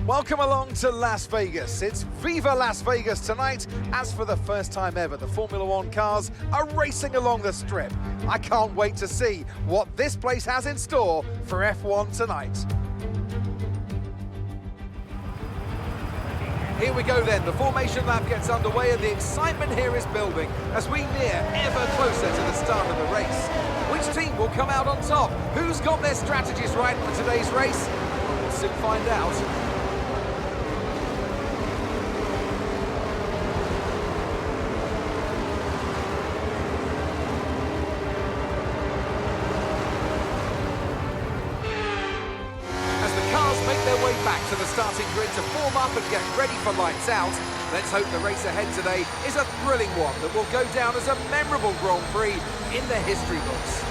Welcome along to Las Vegas. It's Viva Las Vegas tonight, as for the first time ever, the Formula One cars are racing along the strip. I can't wait to see what this place has in store for F1 tonight. Here we go then, the formation lap gets underway and the excitement here is building as we near ever closer to the start of the race. Which team will come out on top? Who's got their strategies right for today's race? We'll soon find out. Make their way back to the starting grid to form up and get ready for lights out. Let's hope the race ahead today is a thrilling one that will go down as a memorable Grand Prix in the history books.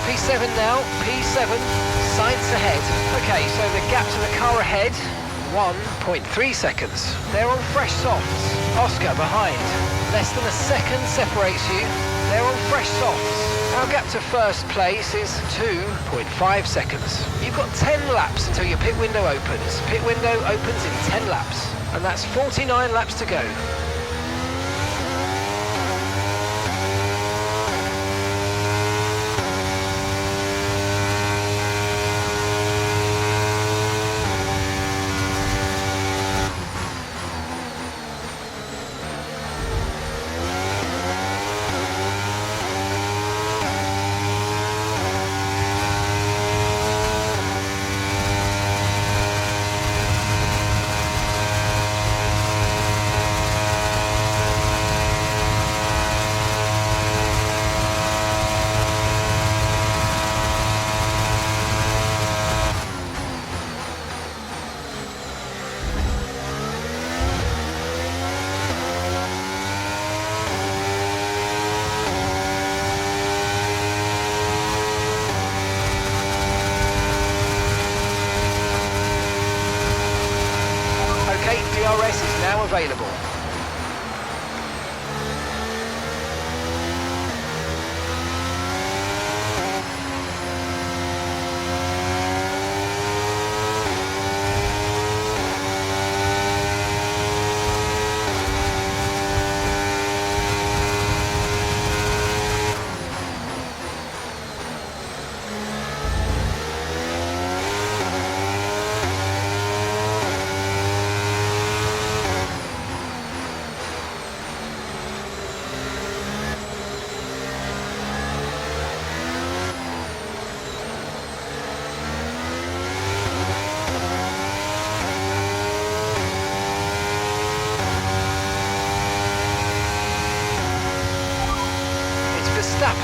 P7 now, P7, sights ahead. Okay, so the gap to the car ahead, 1.3 seconds. They're on fresh softs. Oscar behind. Less than a second separates you. They're on fresh softs. Our gap to first place is 2.5 seconds. You've got 10 laps until your pit window opens. Pit window opens in 10 laps, and that's 49 laps to go. DRS is now available.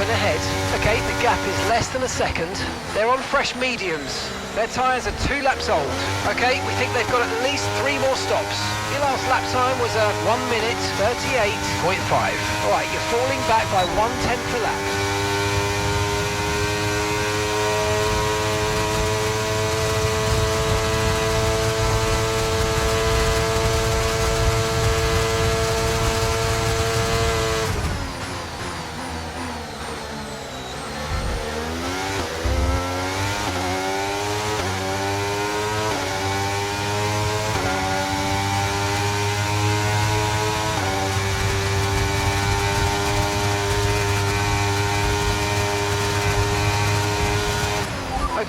7 ahead. Okay, the gap is less than a second. They're on fresh mediums. Their tyres are 2 laps old. Okay, we think they've got at least 3 more stops. Your last lap time was a 1 minute 38.5. All right, you're falling back by 1/10 a lap.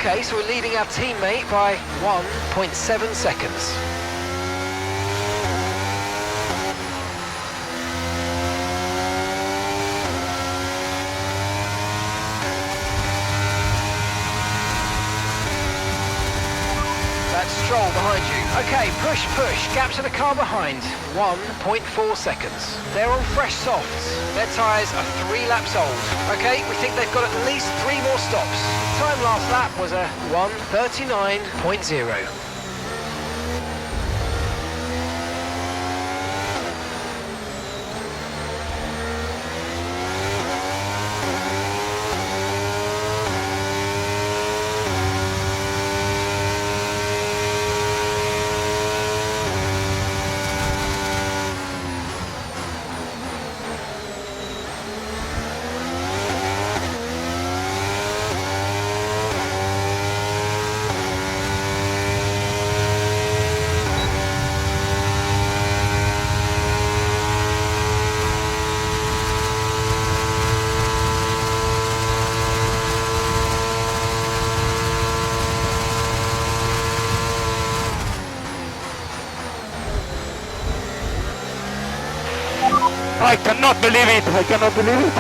Okay, so we're leading our teammate by 1.7 seconds. That's Stroll behind you. Okay, push, gap to the car behind, 1.4 seconds. They're on fresh softs. Their tyres are 3 laps old. Okay, we think they've got at least 3 more stops. Time last lap was a 1:39.0. I cannot believe it. I cannot believe it.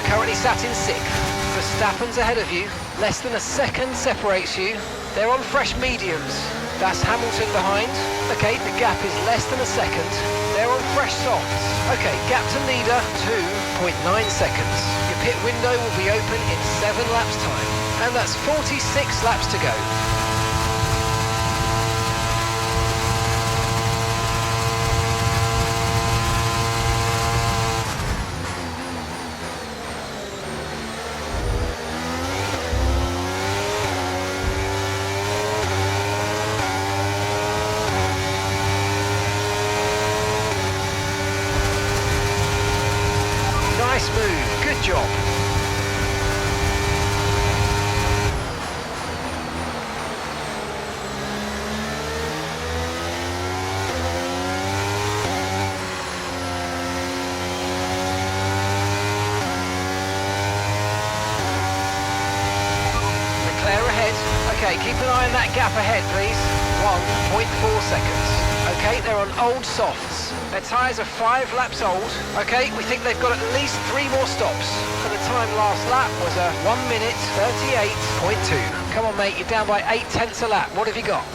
Currently sat in 6th. Verstappen's ahead of you. Less than a second separates you. They're on fresh mediums. That's Hamilton behind. Okay, the gap is less than a second. They're on fresh softs. Okay, gap to leader, 2.9 seconds. Your pit window will be open in 7 laps time. And that's 46 laps to go. Nice move, good job. McLaren ahead. Okay, keep an eye on that gap ahead, please. 1.4 seconds. Okay, they're on old softs. Their tyres are 5 laps old. Okay, we think they've got at least 3 more stops. And the time last lap was a 1 minute 38.2. Come on, mate, you're down by 0.8 a lap. What have you got?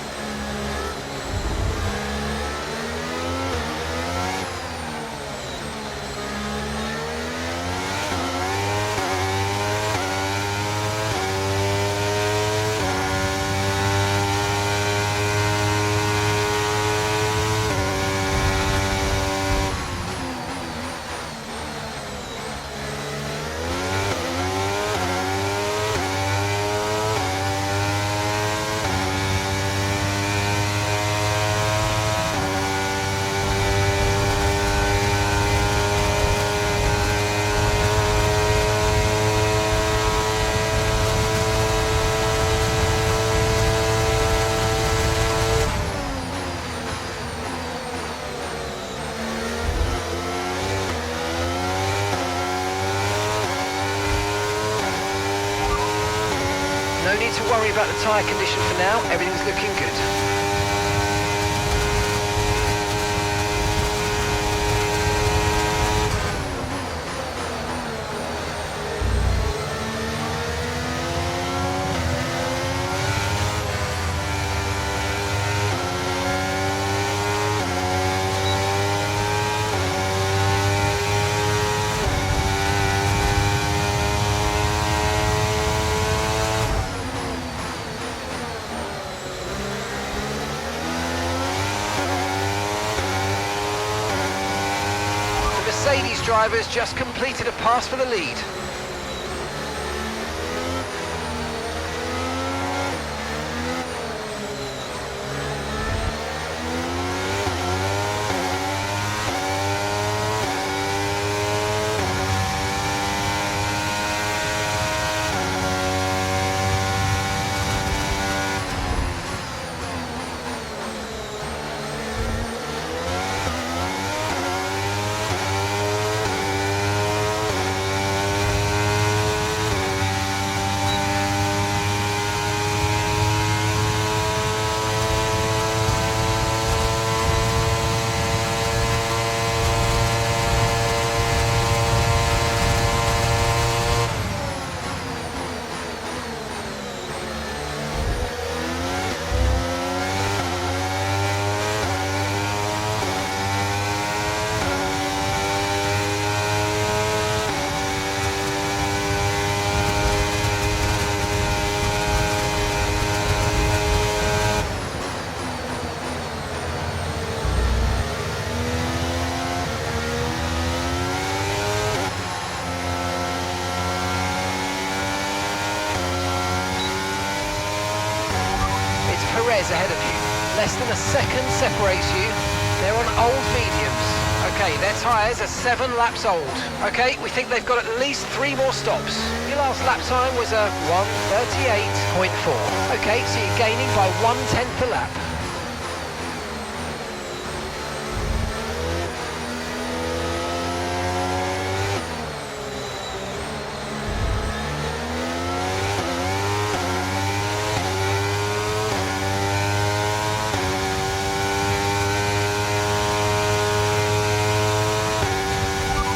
need to worry about the tyre condition for now. Everything's looking good. Mercedes drivers just completed a pass for the lead. Perez ahead of you. Less than a second separates you. They're on old mediums. Okay, their tyres are 7 laps old. Okay, we think they've got at least 3 more stops. Your last lap time was a 1:38.4. Okay, so you're gaining by 1/10 a lap.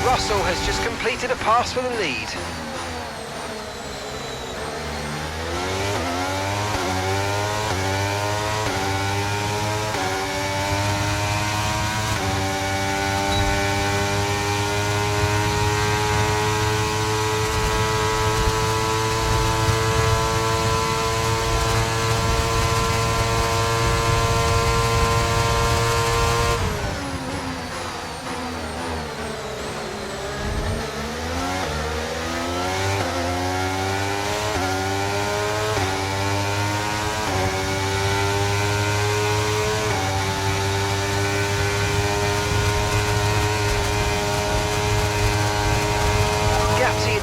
Russell has just completed a pass for the lead.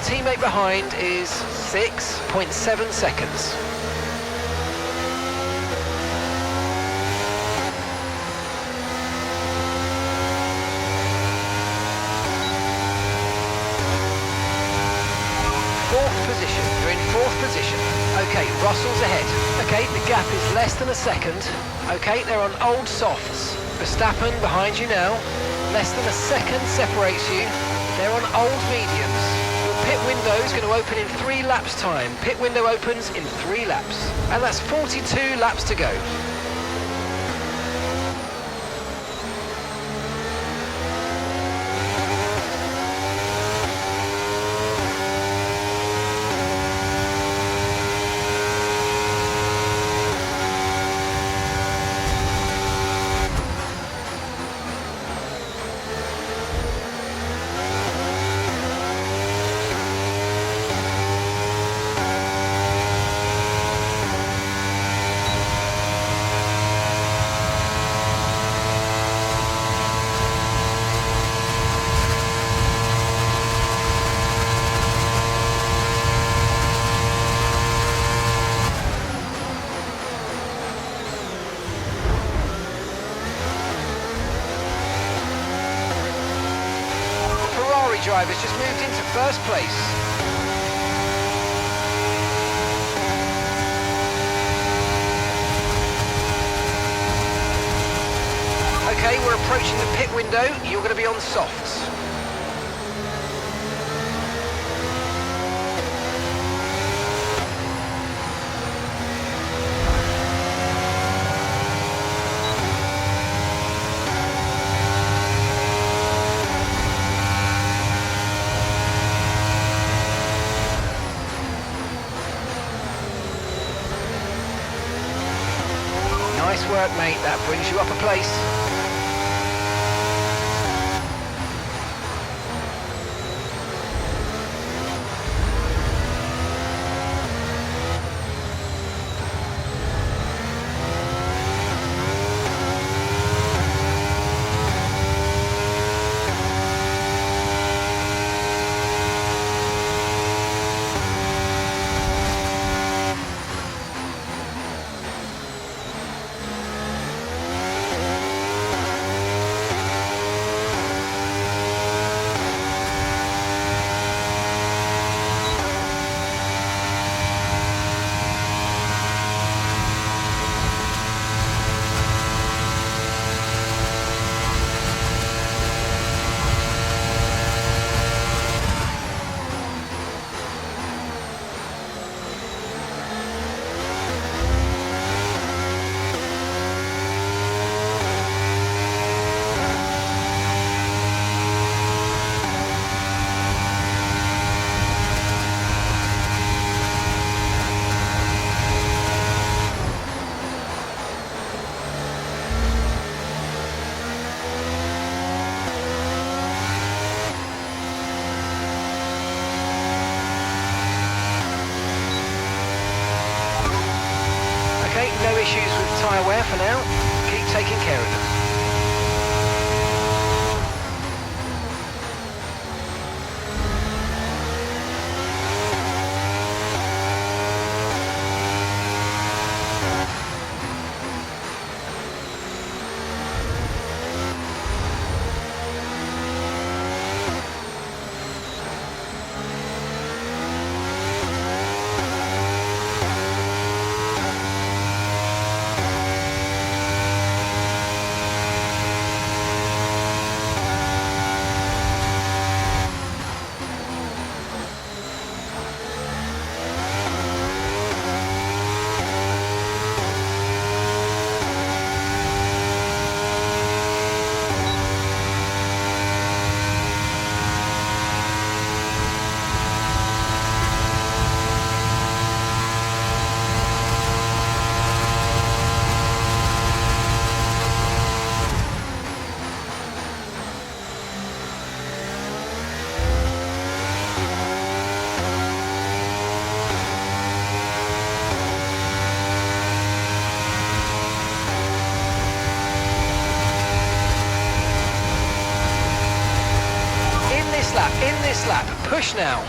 Teammate behind is 6.7 seconds. Fourth position, you're in 4th position. Okay, Russell's ahead. Okay, the gap is less than a second. Okay, they're on old softs. Verstappen behind you now. Less than a second separates you. They're on old mediums. Pit window is going to open in 3 laps time. Pit window opens in 3 laps. And that's 42 laps to go. Drivers just moved into 1st place. approaching the pit window, you're going to be on softs. Nice work, mate. That brings you up a place. No issues with tyre wear for now. Keep taking care of them. In this lap, push now.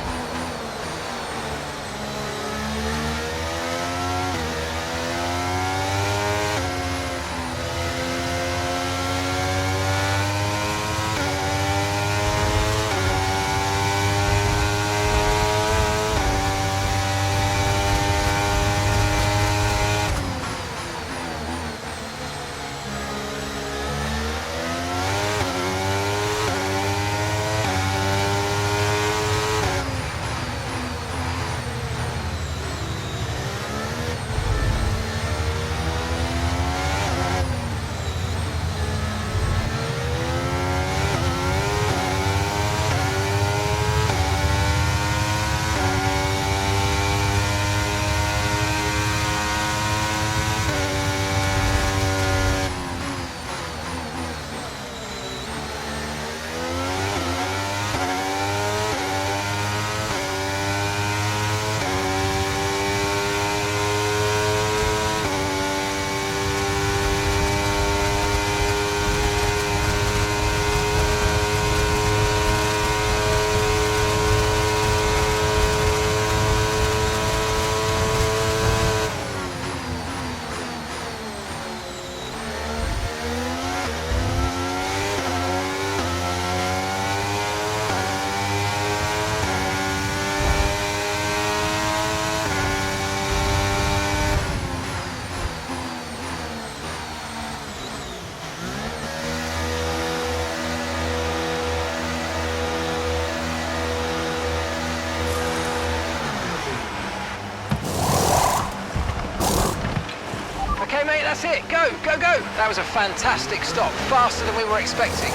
it, go, go, go. That was a fantastic stop, faster than we were expecting.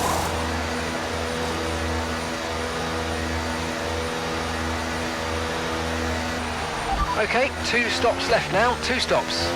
Okay, 2 stops left now, 2 stops.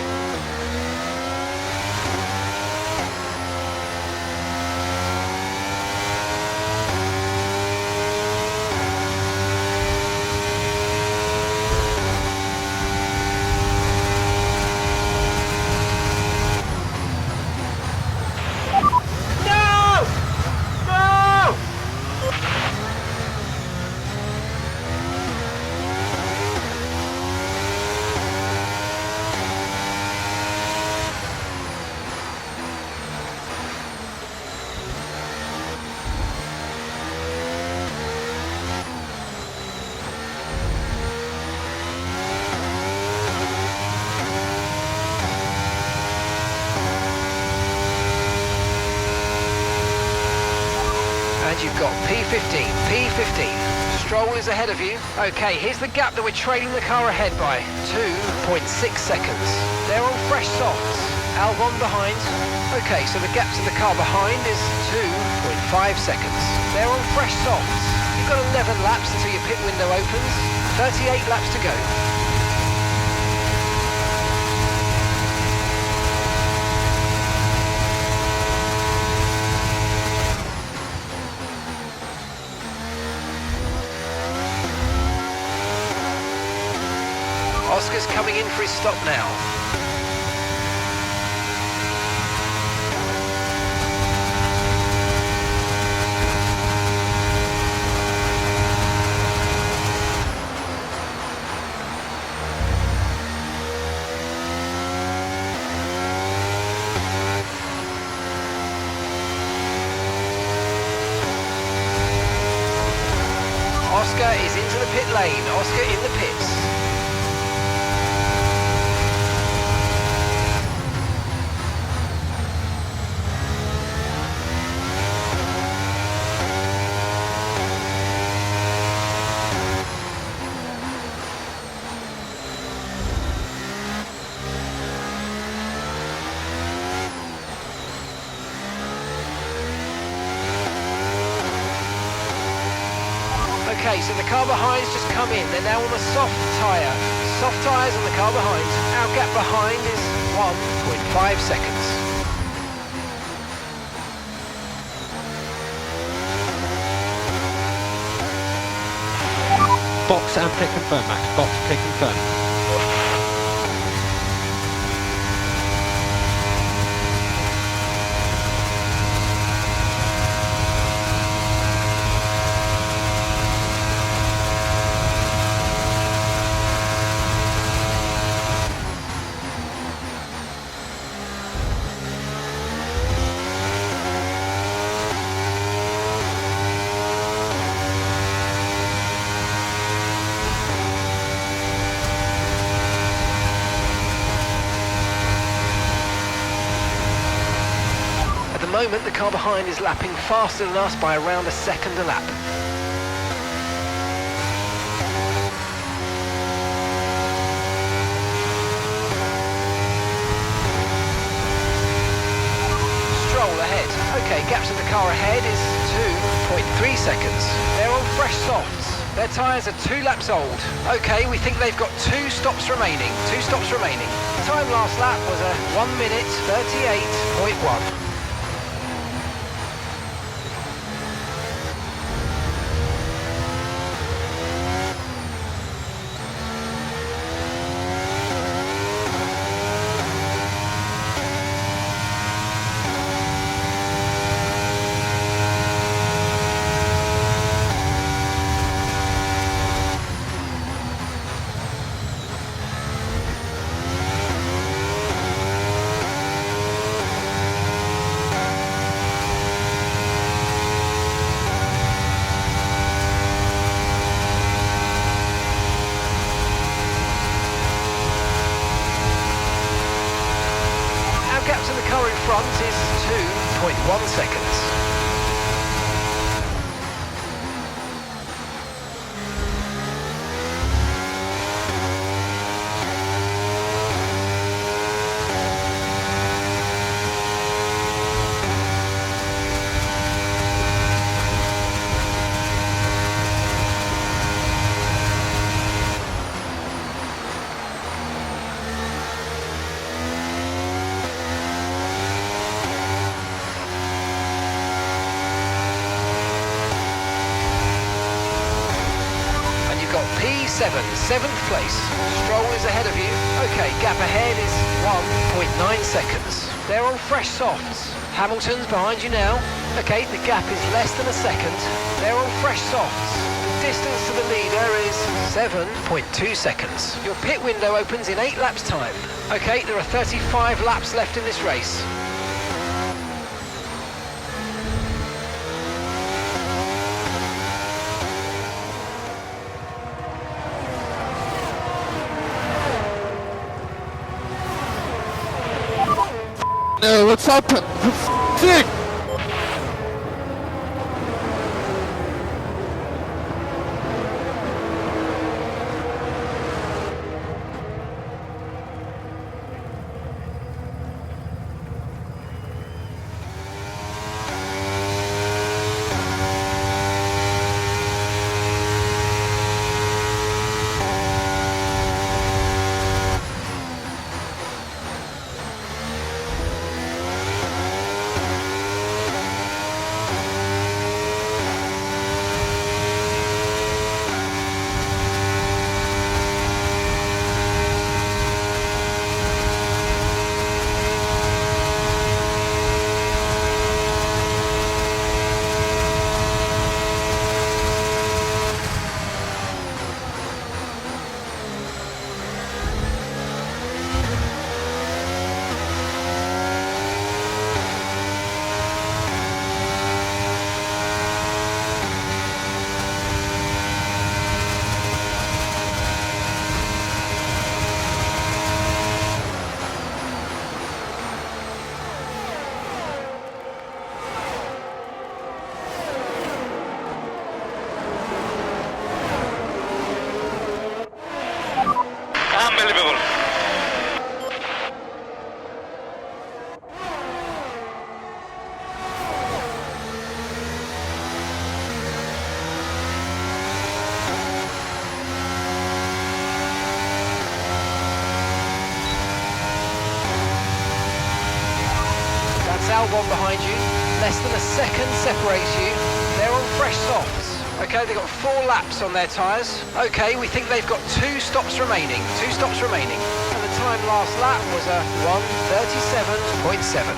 And you've got P15, P15. Stroll is ahead of you. Okay, here's the gap that we're trailing the car ahead by. 2.6 seconds. They're on fresh softs. Albon behind. Okay, so the gap to the car behind is 2.5 seconds. They're on fresh softs. You've got 11 laps until your pit window opens. 38 laps to go. Oscar's coming in for his stop now. Oscar is into the pit lane. Oscar in the pits. Okay, so the car behind's just come in. They're now on a soft tyre. Soft tyres on the car behind. Our gap behind is 1.5 seconds. Box and pit confirm, Max. Box, pit confirm. At the moment, the car behind is lapping faster than us by around a second a lap. Stroll ahead. Okay, gap to the car ahead is 2.3 seconds. They're on fresh softs. Their tyres are 2 laps old. Okay, we think they've got 2 stops remaining. 2 stops remaining. The time last lap was a 1 minute 38.1. Car in front is 2.1 seconds. seventh place. Stroll is ahead of you. Okay, gap ahead is 1.9 seconds. They're on fresh softs. Hamilton's behind you now. Okay, the gap is less than a second. They're on fresh softs. The distance to the leader is 7.2 seconds. Your pit window opens in 8 laps time. Okay, there are 35 laps left in this race. No, what's happened? Sick! Unbelievable. That's Albon behind you. Less than a second separates you. They're on fresh softs. Okay, they've got 4 laps on their tyres. Okay, we think they've got 2 stops remaining. 2 stops remaining. And the time last lap was a 1:37.7.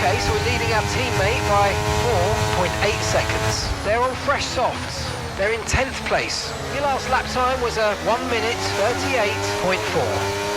Okay, so we're leading our teammate by 4.8 seconds. They're on fresh softs. They're in 10th place. Your last lap time was a 1:38.4.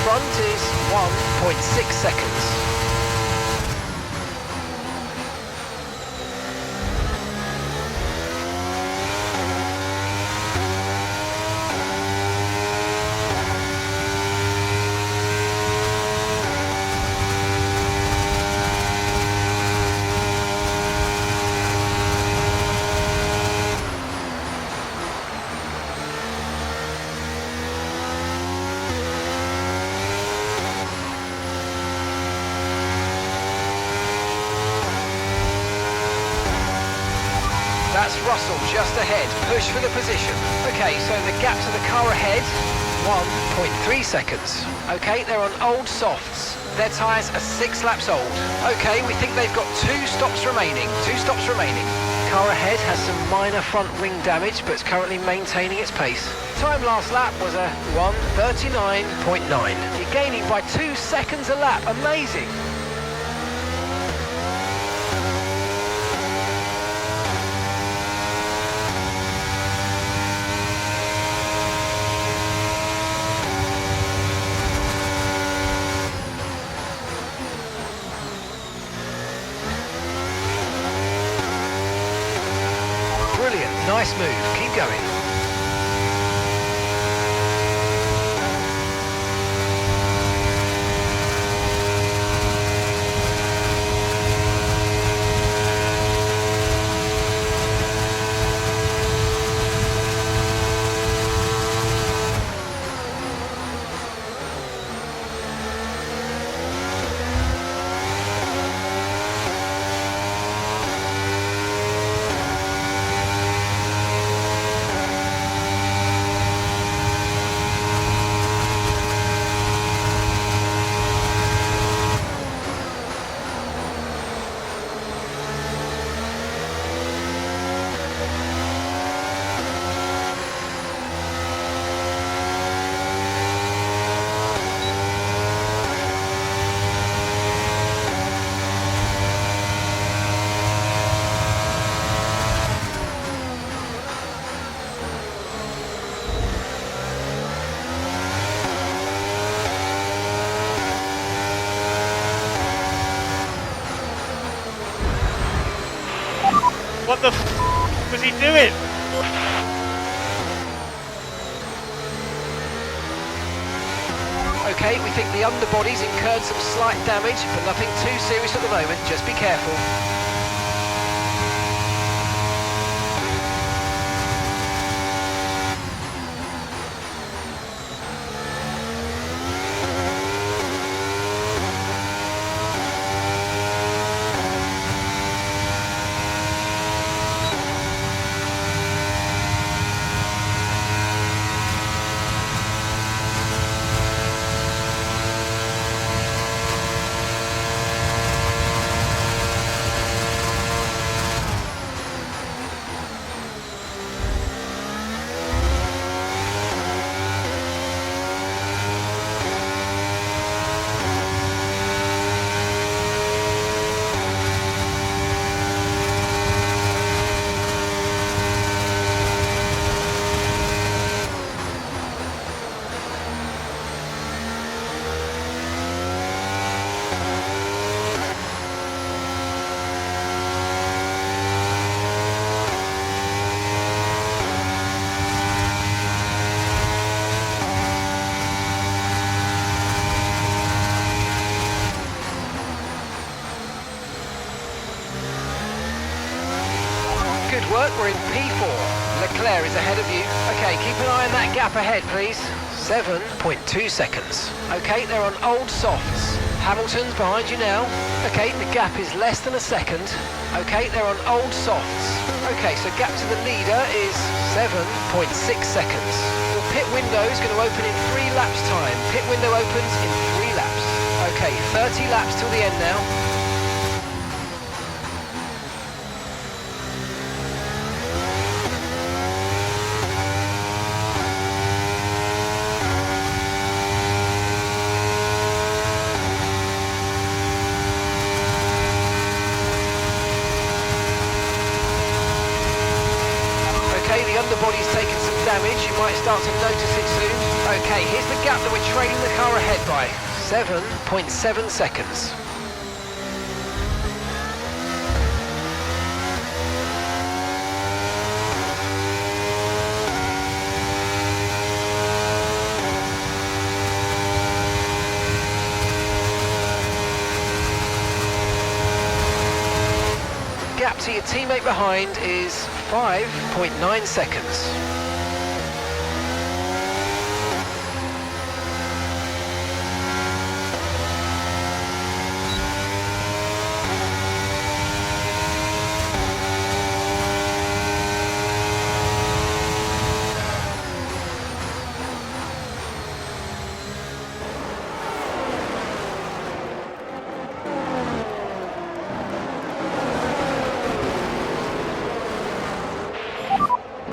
front is 1.6 seconds. That's Russell just ahead, push for the position. Okay, so the gap to the car ahead, 1.3 seconds. Okay, they're on old softs. Their tyres are 6 laps old. Okay, we think they've got 2 stops remaining. Car ahead has some minor front wing damage, but it's currently maintaining its pace. Time last lap was a 1:39.9. You're gaining by 2 seconds a lap, amazing. Brilliant, nice move, keep going. What the f was he doing? Okay, we think the underbody's incurred some slight damage, but nothing too serious at the moment, just be careful. Good work, we're in P4. Leclerc is ahead of you. Okay, keep an eye on that gap ahead, please. 7.2 seconds. Okay, they're on old softs. Hamilton's behind you now. Okay, the gap is less than a second. Okay, they're on old softs. Okay, so gap to the leader is 7.6 seconds. Your pit window is going to open in 3 laps time. Pit window opens in 3 laps. Okay, 30 laps till the end now. The underbody's taken some damage, you might start to notice it soon. Okay, here's the gap that we're trailing the car ahead by. 7.7 seconds. Gap to your teammate behind is 5.9 seconds.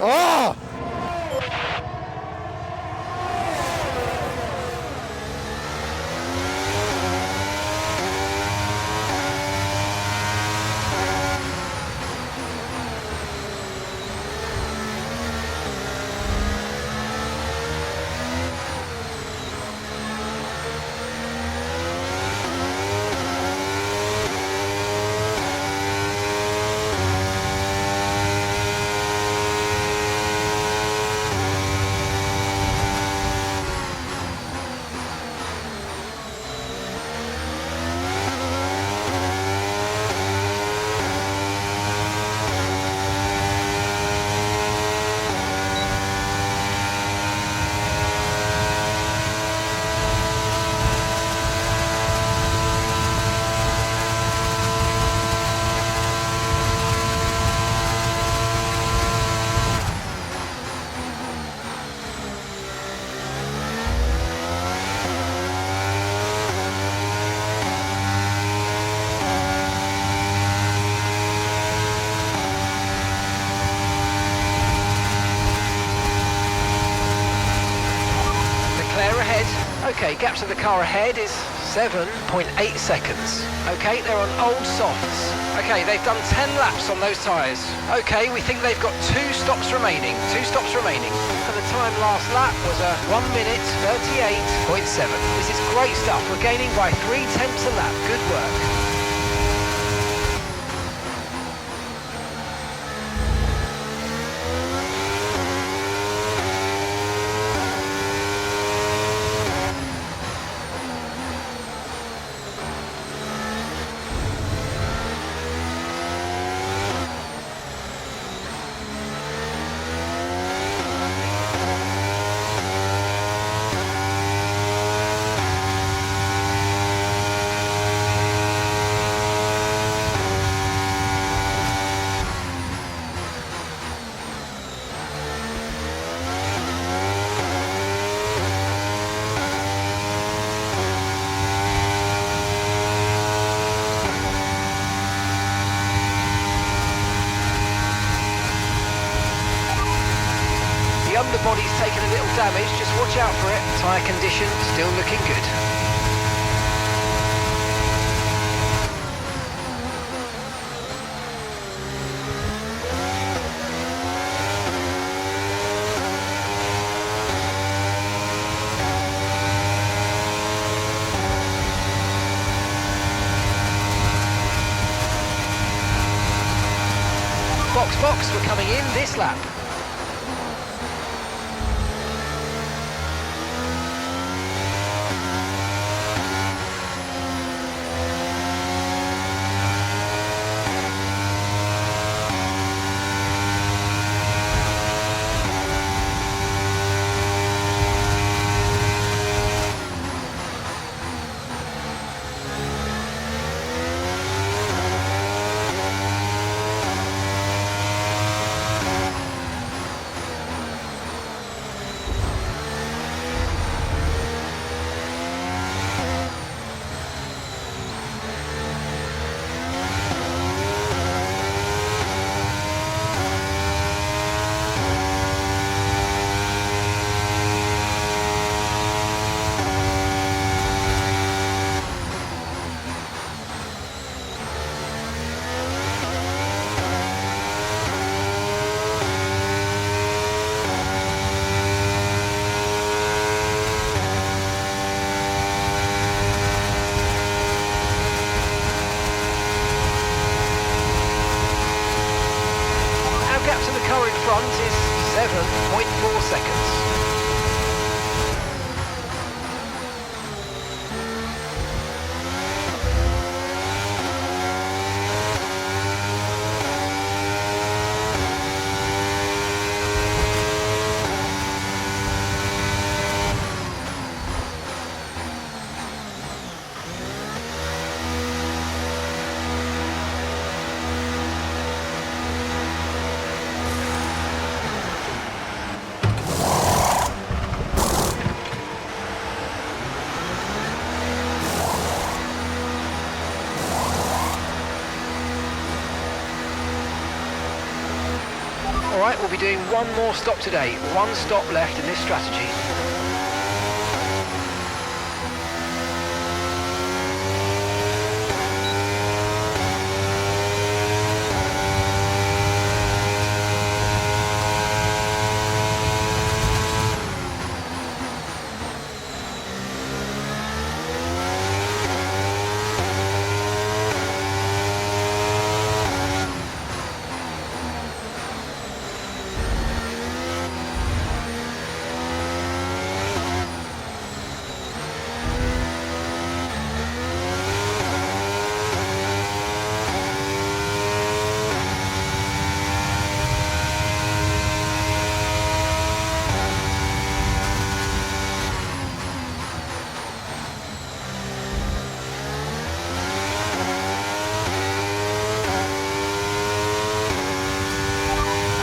Oh! Okay, gap to the car ahead is 7.8 seconds. Okay, they're on old softs. Okay, they've done 10 laps on those tyres. Okay, we think they've got 2 stops remaining. And the time last lap was a 1 minute 38.7. This is great stuff. We're gaining by 3 tenths a lap. Good work. Underbody's taken a little damage, just watch out for it. Tyre condition still looking good. Box, we're coming in this lap. front is 7.4 seconds. Alright, we'll be doing one more stop today. One stop left in this strategy.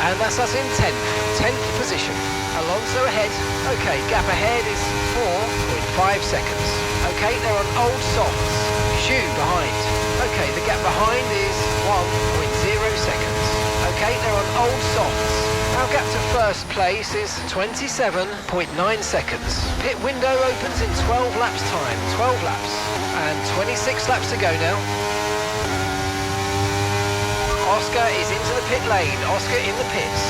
And that's us in 10th position. Alonso ahead. Okay, gap ahead is 4.5 seconds. Okay, they're on old softs. Shoe behind. Okay, the gap behind is 1.0 seconds. Okay, they're on old softs. Our gap to first place is 27.9 seconds. Pit window opens in 12 laps time. 12 laps. And 26 laps to go now. Oscar is into the pit lane. Oscar in the pits.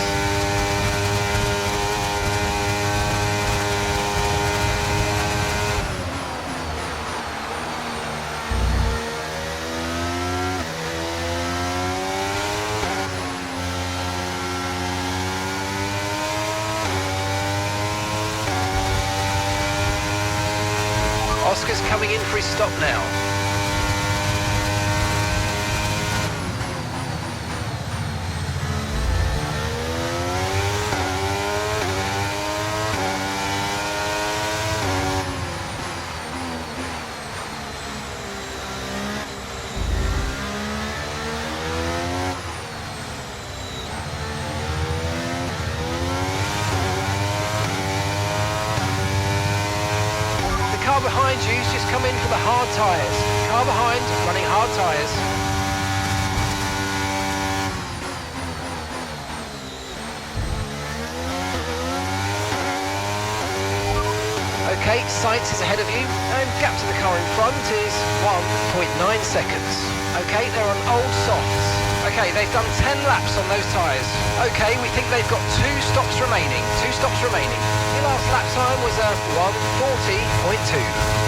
Oscar's coming in for his stop now. Car behind you's just come in for the hard tyres. Car behind running hard tyres. Okay, Sainz is ahead of you, and gap to the car in front is 1.9 seconds. Okay, they're on old softs. Okay, they've done 10 laps on those tyres. Okay, we think they've got 2 stops remaining. 2 stops remaining. Your last lap time was a 1:40.2.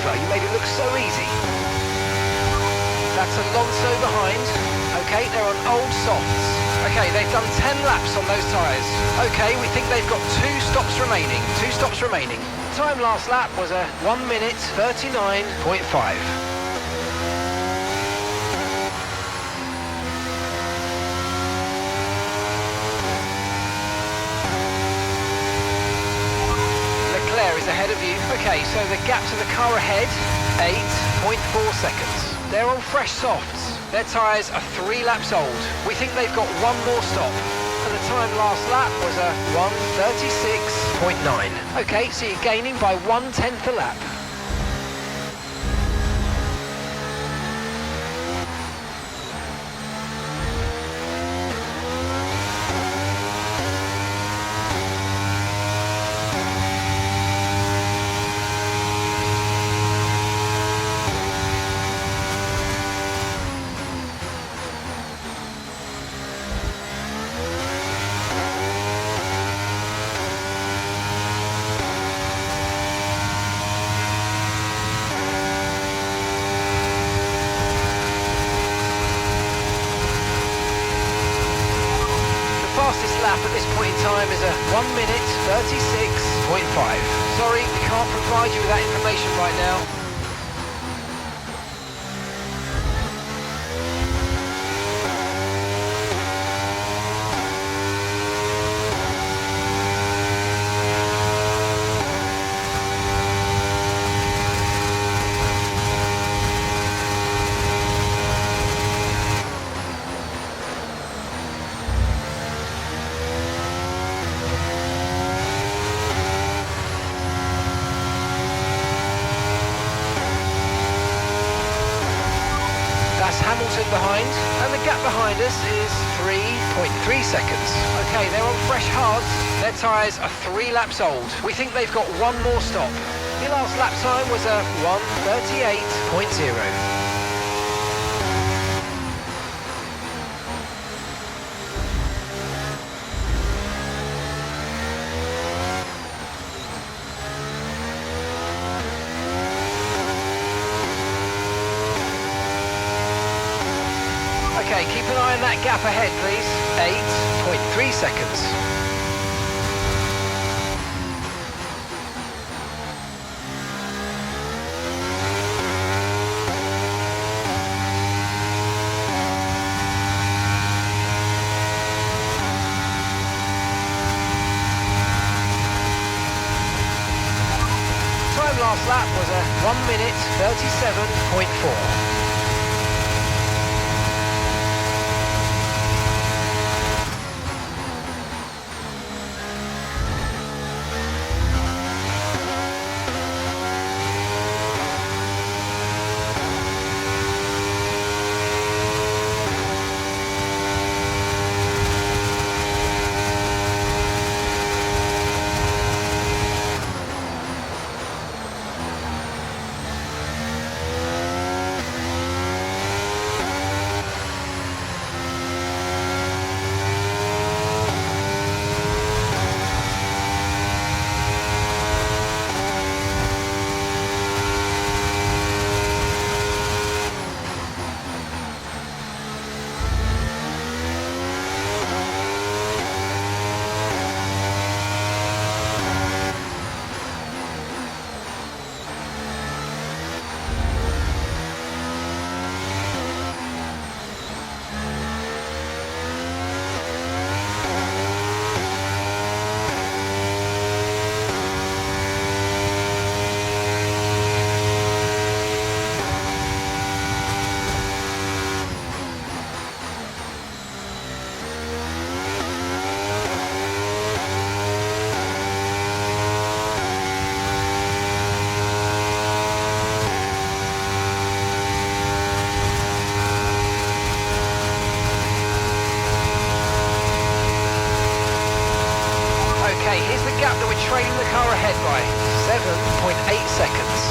over. You made it look so easy. That's Alonso behind. Okay, they're on old softs. Okay, they've done 10 laps on those tyres. Okay, we think they've got 2 stops remaining. 2 stops remaining. Time last lap was a 1 minute 39.5. Is ahead of you. Okay, so the gap to the car ahead, 8.4 seconds. They're on fresh softs. Their tyres are 3 laps old. We think they've got 1 more stop. And the time last lap was a 1:36.9. Okay, so you're gaining by 1/10 a lap. Lap at this point in time is a 1 minute 36.5. Sorry, we can't provide you with that information right now. Hamilton behind, and the gap behind us is 3.3 seconds. Okay, they're on fresh hards. Their tyres are 3 laps old. We think they've got 1 more stop. Your last lap time was a 1:38.0. Okay, keep an eye on that gap ahead, please. 8.3 seconds. Time last lap was a 1 minute 37.4. Here's the gap that we're trailing the car ahead by, 7.8 seconds.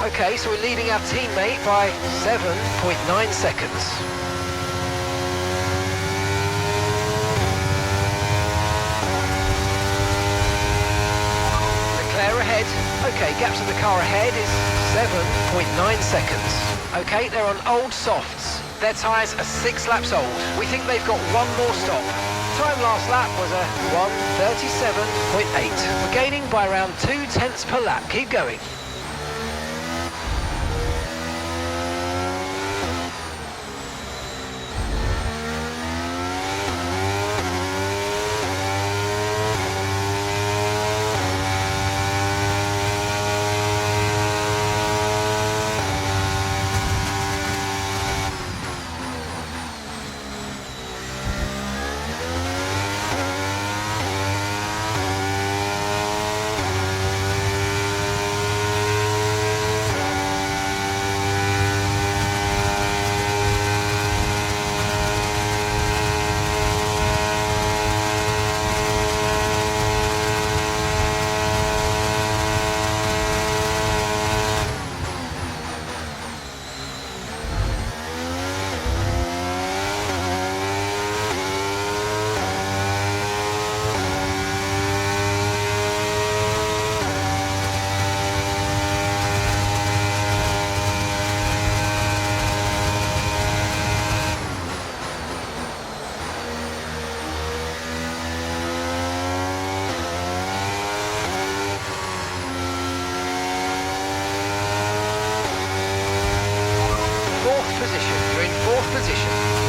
Okay, so we're leading our teammate by 7.9 seconds. Leclerc ahead. Okay, gap to the car ahead is 7.9 seconds. Okay, they're on old softs. Their tyres are 6 laps old. We think they've got one more stop. Time last lap was a 1:37.8. We're gaining by around 0.2 per lap. Keep going.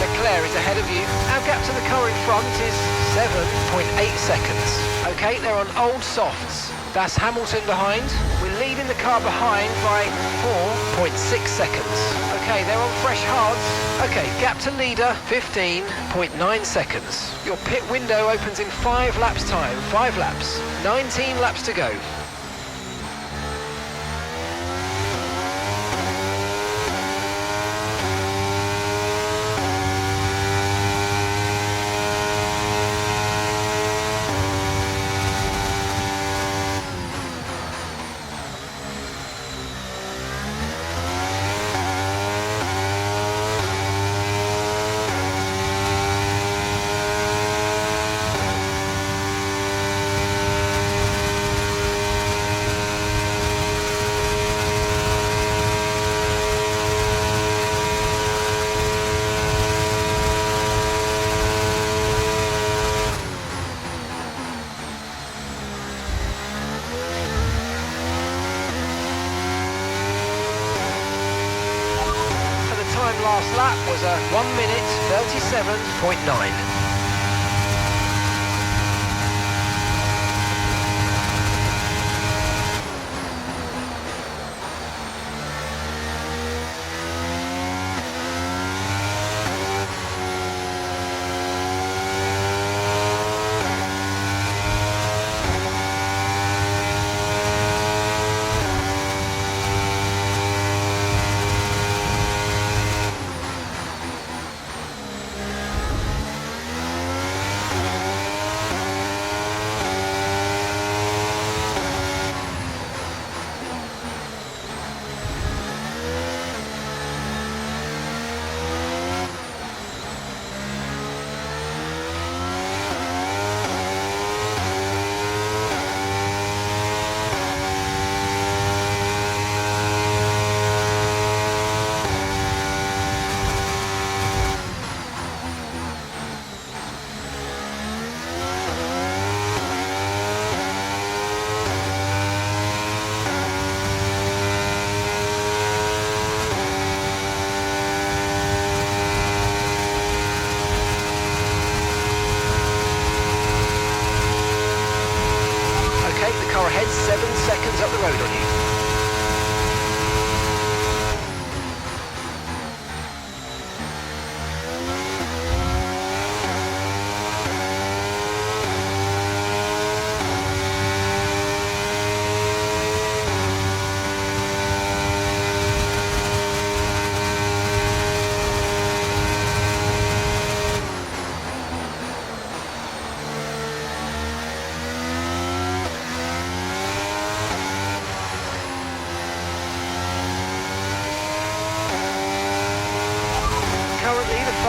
Leclerc is ahead of you. Our gap to the car in front is 7.8 seconds. Okay, they're on old softs. That's Hamilton behind. We're leading the car behind by 4.6 seconds. Okay, they're on fresh hards. Okay, gap to leader, 15.9 seconds. Your pit window opens in 5 laps time. 5 laps. 19 laps to go. Last lap was a 1:37.9.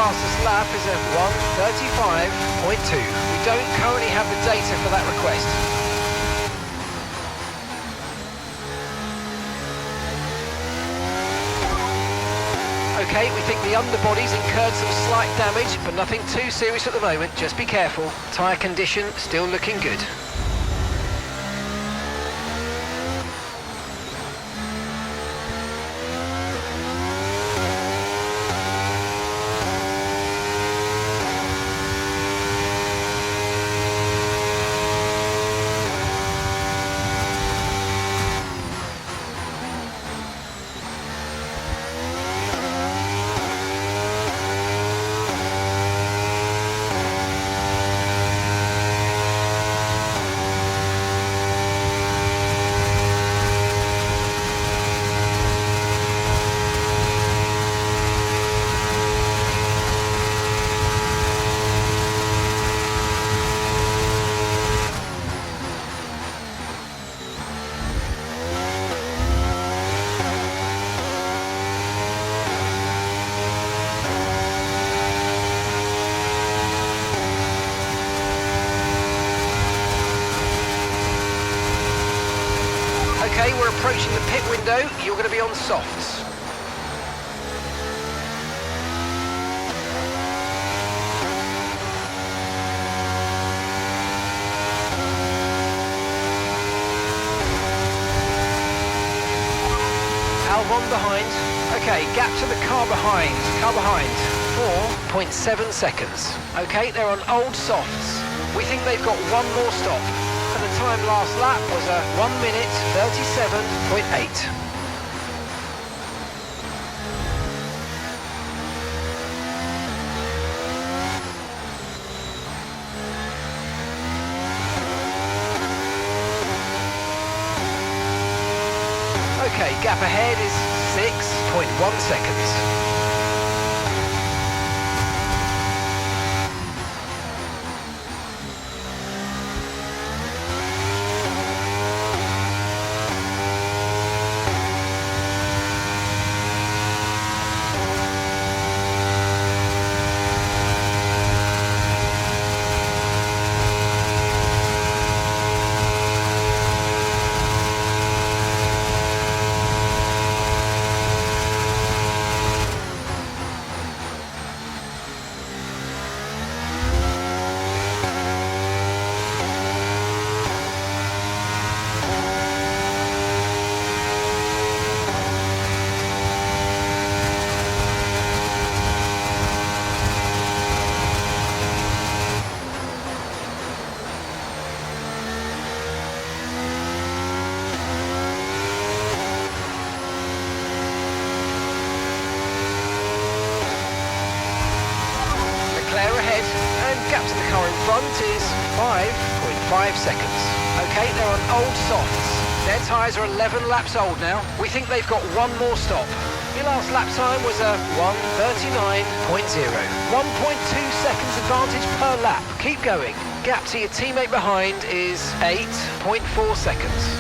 fastest lap is a 1:35.2. We don't currently have the data for that request. Okay, we think the underbody's incurred some slight damage, but nothing too serious at the moment. Just be careful. Tyre condition still looking good. Okay, we're approaching the pit window. You're going to be on softs. Albon behind. Okay, gap to the car behind. 4.7 seconds. Okay, they're on old softs. We think they've got one more stop. And the time last lap was a 1:37.8. Okay, gap ahead is 6.1 seconds. Ahead, and gap to the car in front is 5.5 seconds. Okay, they're on old softs. Their tyres are 11 laps old now. We think they've got one more stop. Your last lap time was a 1:39.0. 1.2 seconds advantage per lap. Keep going. Gap to your teammate behind is 8.4 seconds.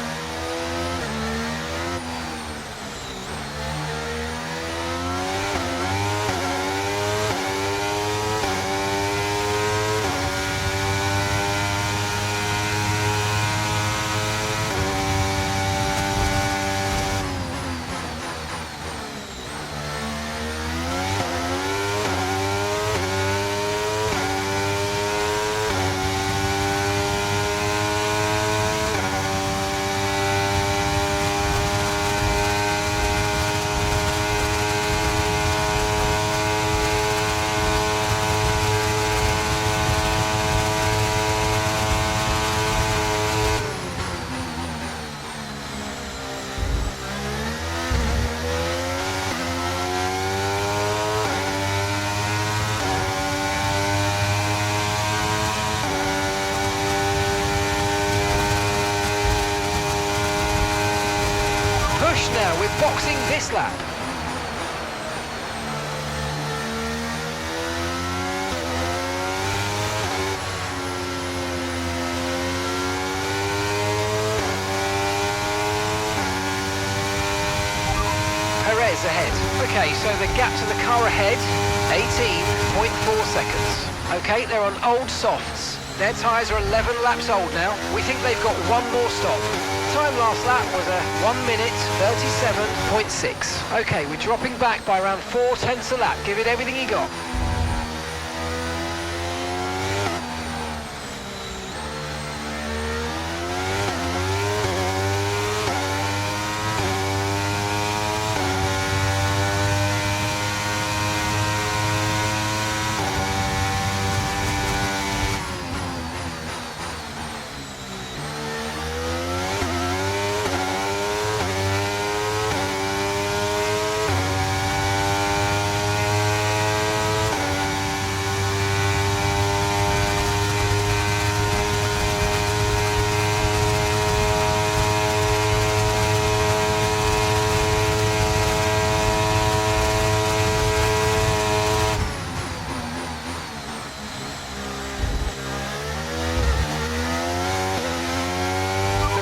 Now we're boxing this lap. Perez tyres ahead. Okay, so the gap to the car ahead, 18.4 seconds. Okay, they're on old softs. Their tyres are 11 laps old now. We think they've got one more stop. Time last lap was a 1 minute 37.6. Okay, we're dropping back by around 4/10 a lap. Give it everything you got.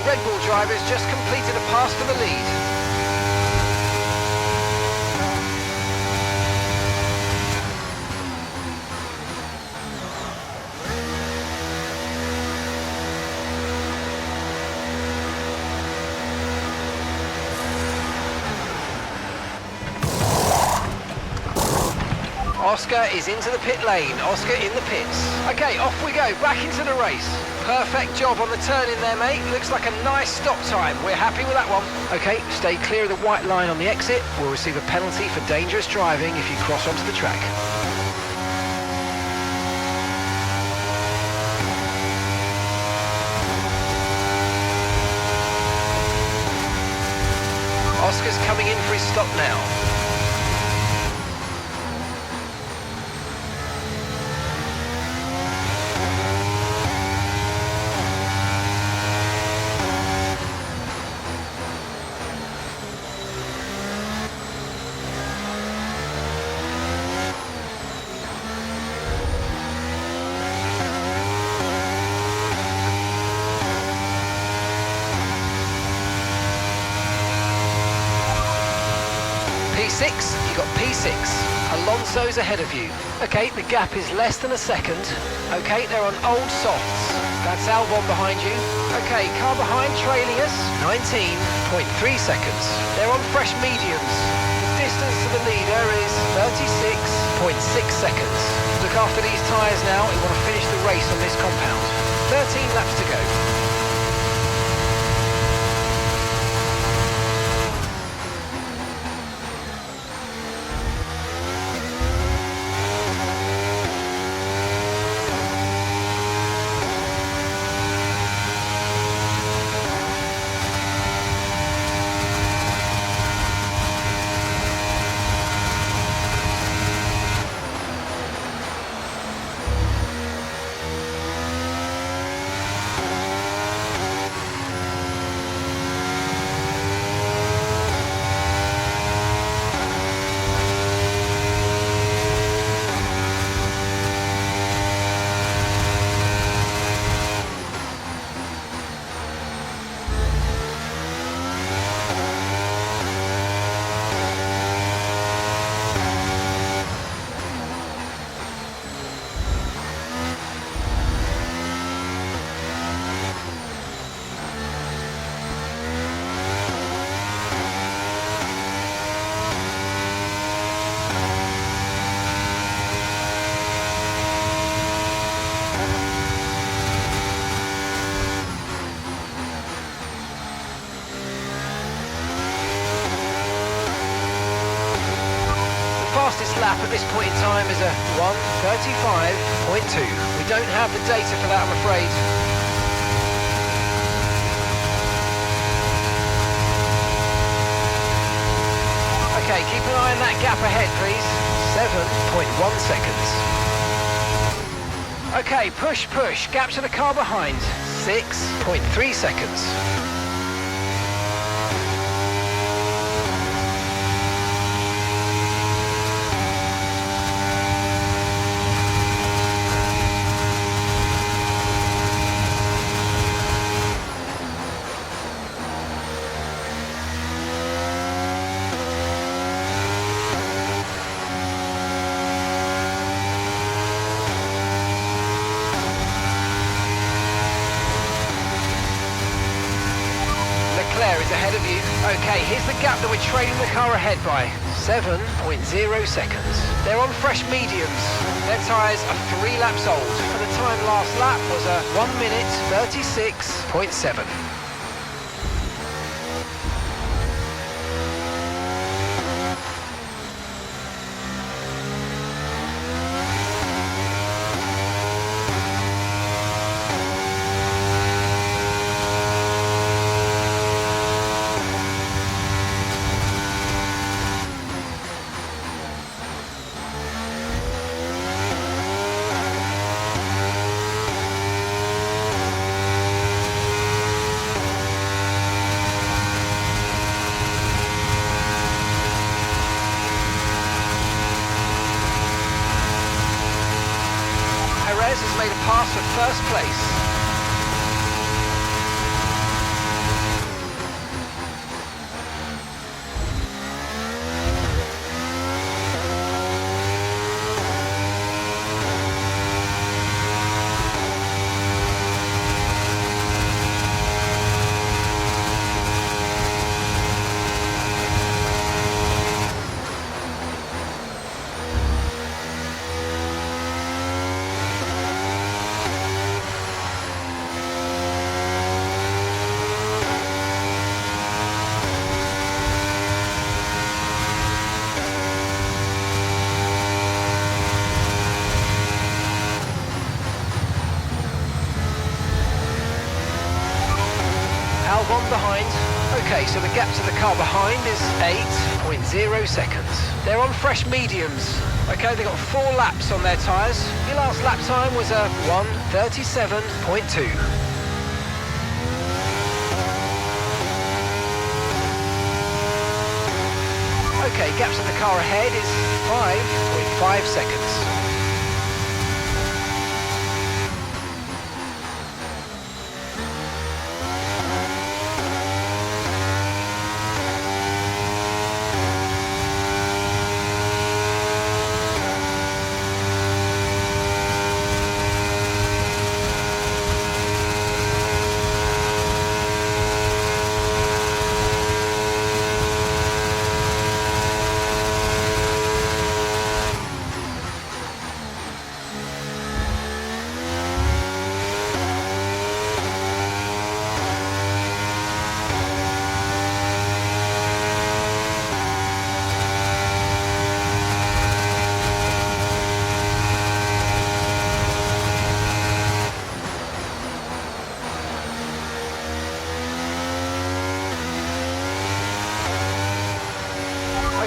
Red Bull drivers just completed a pass for the lead. Oscar is into the pit lane. Oscar in the pits. Okay, off we go, back into the race. Perfect job on the turn in there, mate. Looks like a nice stop time. We're happy with that one. Okay, stay clear of the white line on the exit. We'll receive a penalty for dangerous driving if you cross onto the track. Oscar's coming in for his stop now. P6, you got P6. Alonso's ahead of you. Okay, the gap is less than a second. Okay, they're on old softs. That's Albon behind you. Okay, car behind trailing us, 19.3 seconds. They're on fresh mediums. The distance to the leader is 36.6 seconds. Look after these tyres now. We want to finish the race on this compound. 13 laps to go. Fastest lap at this point in time is a 1:35.2. We don't have the data for that, I'm afraid. Okay, keep an eye on that gap ahead, please. 7.1 seconds. Okay, push, push. Gap to the car behind. 6.3 seconds. Okay, here's the gap that we're trailing the car ahead by. 7.0 seconds. They're on fresh mediums. Their tyres are 3 laps old. And the time last lap was a 1 minute 36.7. Has made a pass for first place. Albon behind. Okay, so the gap to the car behind is 8.0 seconds. They're on fresh mediums. Okay, they've got 4 laps on their tyres. Your last lap time was a 1:37.2. Okay, gap to the car ahead is 5.5 seconds.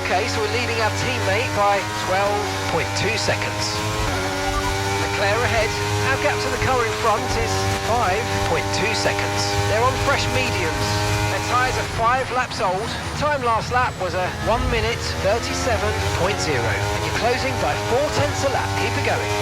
Okay, so we're leading our teammate by 12.2 seconds. McLaren ahead. Our gap to the car in front is 5.2 seconds. They're on fresh mediums. Their tyres are 5 laps old. Time last lap was a 1 minute 37.0. And you're closing by 0.4 a lap. Keep it going.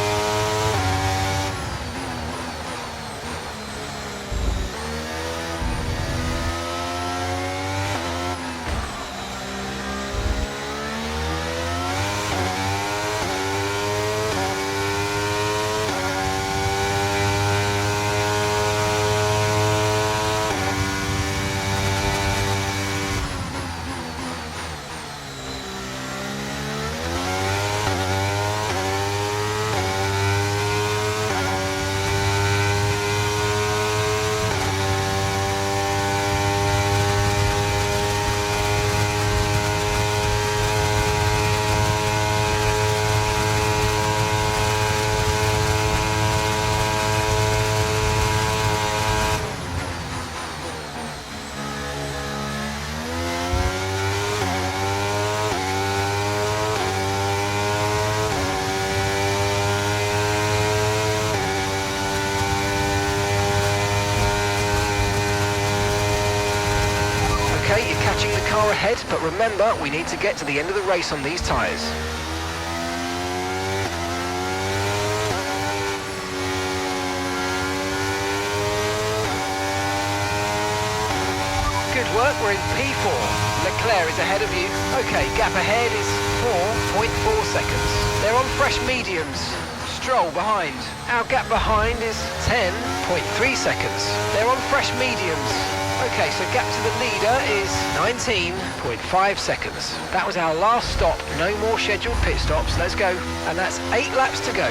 Okay, you're catching the car ahead, but remember, we need to get to the end of the race on these tyres. Good work, we're in P4. Leclerc is ahead of you. Okay, gap ahead is 4.4 seconds. They're on fresh mediums. Stroll behind. Our gap behind is 10.3 seconds. They're on fresh mediums. Okay, so gap to the leader is 19.5 seconds. That was our last stop. No more scheduled pit stops. Let's go. And that's 8 laps to go.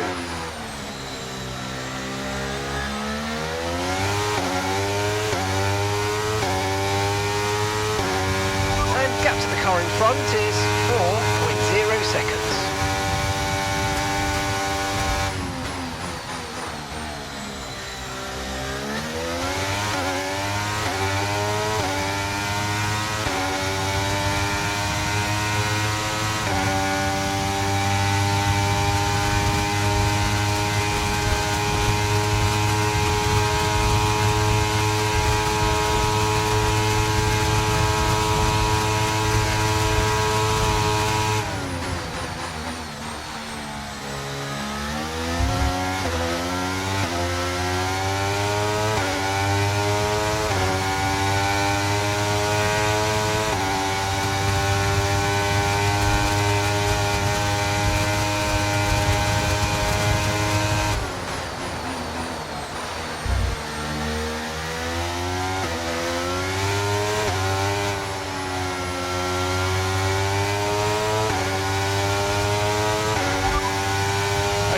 And gap to the car in front is 4.0 seconds.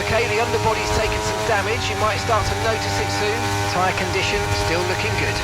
Okay, the underbody's taken some damage. You might start to notice it soon. Tyre condition still looking good.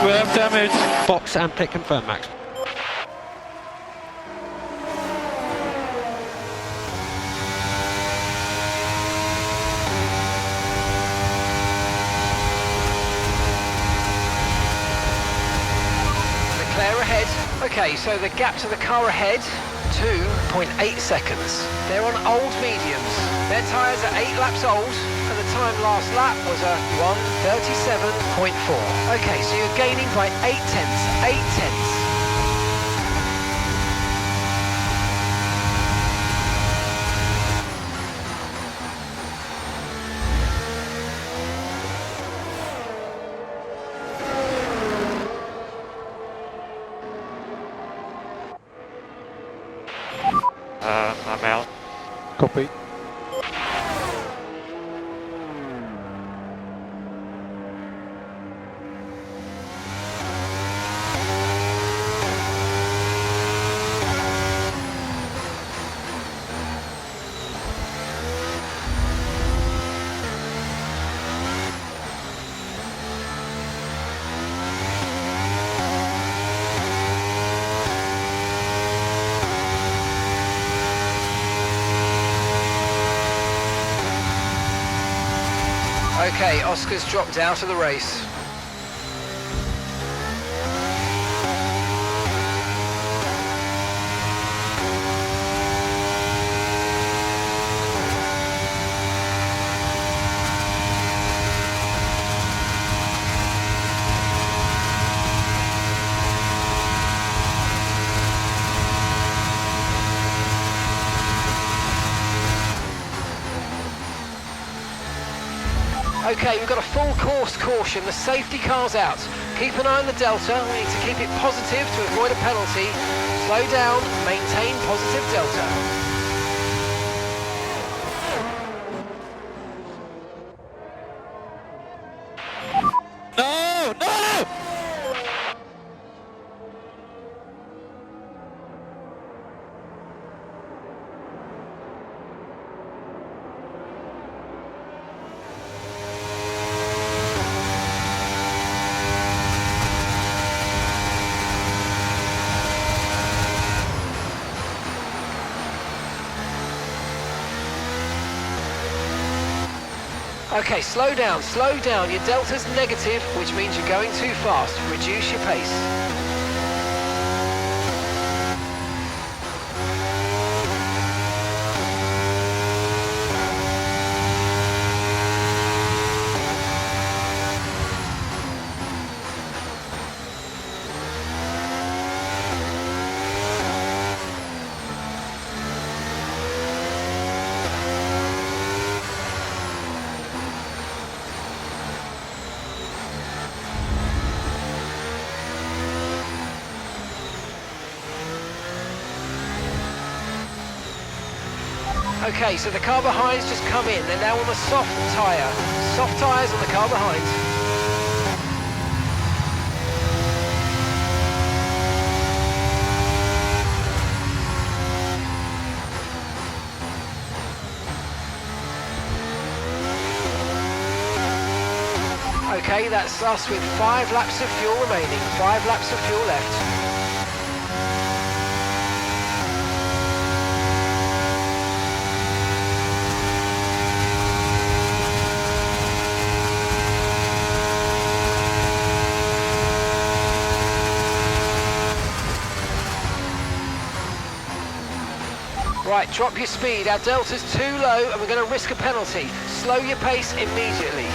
We have damage. Box and pit confirm, Max. McLaren ahead. Okay, so the gap to the car ahead, 2.8 seconds. They're on old mediums. Their tyres are 8 laps old, and the time last lap was a 1:37.4. Okay, so you're gaining by 8 tenths. 8 tenths. I'm out. Copy. Okay, Oscar's dropped out of the race. Okay, we've got a full course caution. The safety car's out. Keep an eye on the delta. We need to keep it positive to avoid a penalty. Slow down, maintain positive delta. Okay, slow down, slow down. Your delta's negative, which means you're going too fast. Reduce your pace. Okay, so the car behind's just come in. They're now on the soft tyre. Soft tyres on the car behind. Okay, that's us with 5 laps of fuel remaining. 5 laps of fuel left. Right, drop your speed. Our delta's too low and we're going to risk a penalty. Slow your pace immediately.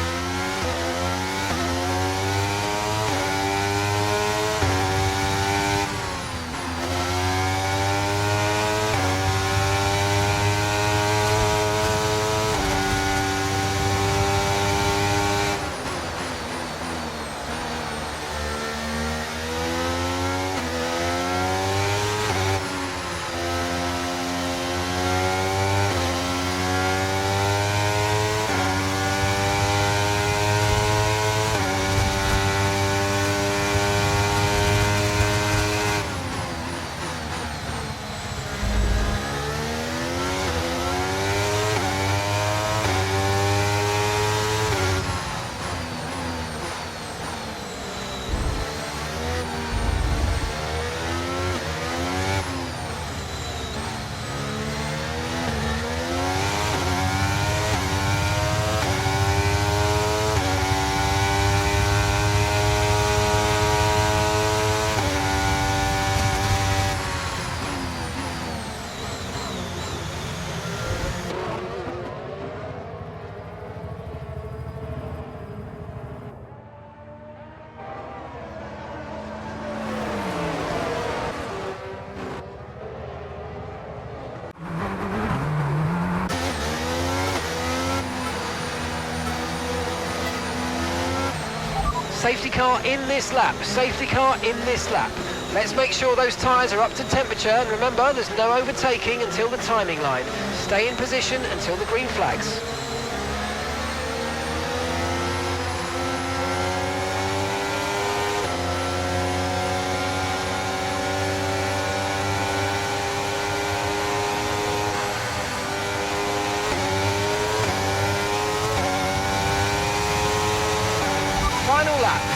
Safety car in this lap, safety car in this lap. Let's make sure those tyres are up to temperature, and remember, there's no overtaking until the timing line. Stay in position until the green flags.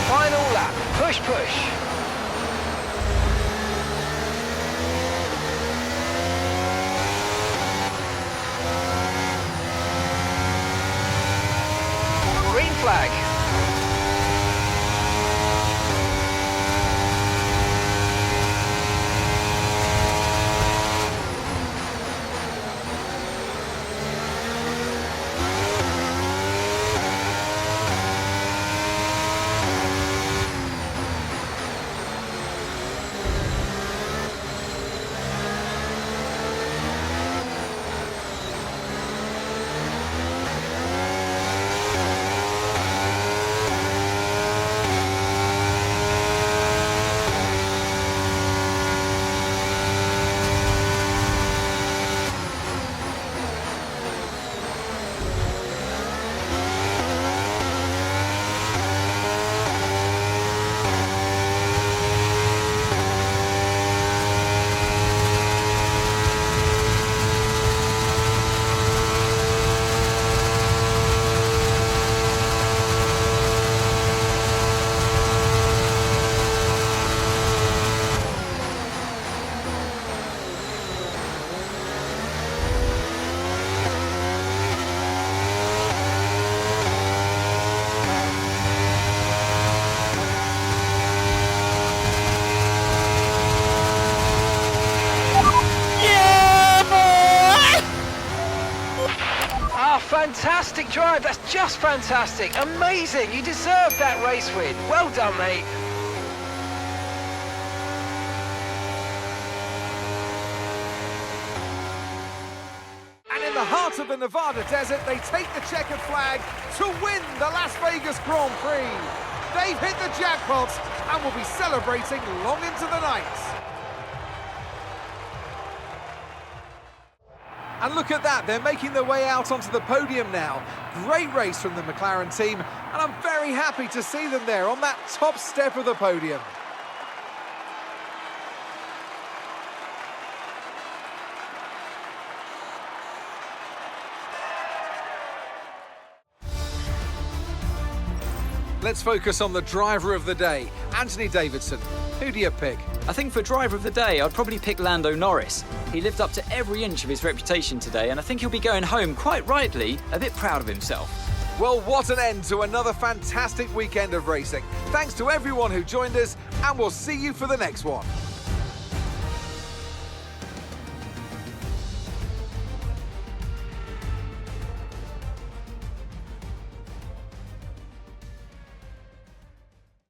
Final lap, push, push. Green flag. fantastic drive. That's just fantastic. Amazing. You deserve that race win. Well done, mate. And in the heart of the Nevada desert, they take the checkered flag to win the Las Vegas Grand Prix. They've hit the jackpot and will be celebrating long into the night. And look at that, they're making their way out onto the podium now. Great race from the McLaren team, and I'm very happy to see them there on that top step of the podium. Let's focus on the driver of the day, Anthony Davidson. Who do you pick? I think for driver of the day, I'd probably pick Lando Norris. He lived up to every inch of his reputation today, and I think he'll be going home, quite rightly, a bit proud of himself. Well, what an end to another fantastic weekend of racing. Thanks to everyone who joined us, and we'll see you for the next one.